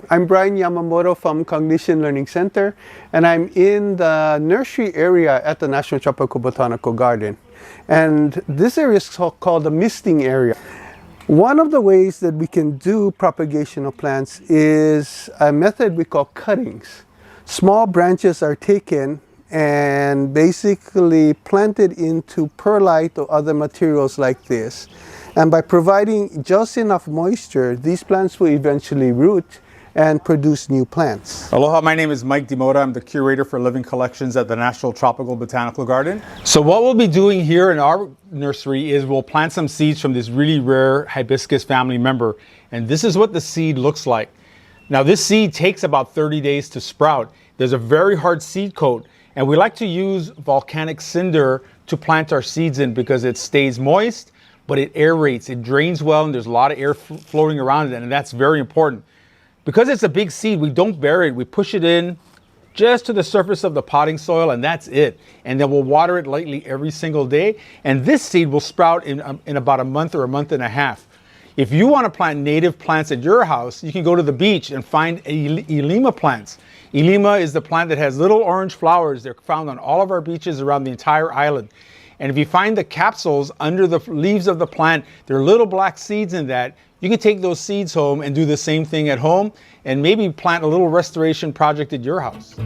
I'm Brian Yamamoto from Cognition Learning Center, and I'm in the nursery area at the National Tropical Botanical Garden. And this area is called the misting area. One of the ways that we can do propagation of plants is a method we call cuttings. Small branches are taken and basically planted into perlite or other materials like this. And by providing just enough moisture, these plants will eventually root and produce new plants. Aloha, my name is Mike Demota. I'm the curator for living collections at the National Tropical Botanical Garden. So what we'll be doing here in our nursery is we'll plant some seeds from this really rare hibiscus family member. And this is what the seed looks like. Now this seed takes about 30 days to sprout. There's a very hard seed coat, and we like to use volcanic cinder to plant our seeds in because it stays moist, but it aerates, it drains well, and there's a lot of air floating around it, and that's very important. Because it's a big seed, we don't bury it. We push it in just to the surface of the potting soil, and that's it. And then we'll water it lightly every single day. And this seed will sprout in about a month or a month and a half. If you want to plant native plants at your house, you can go to the beach and find Elima plants. Elima is the plant that has little orange flowers. They're found on all of our beaches around the entire island. And if you find the capsules under the leaves of the plant, there are little black seeds in that. You can take those seeds home and do the same thing at home and maybe plant a little restoration project at your house.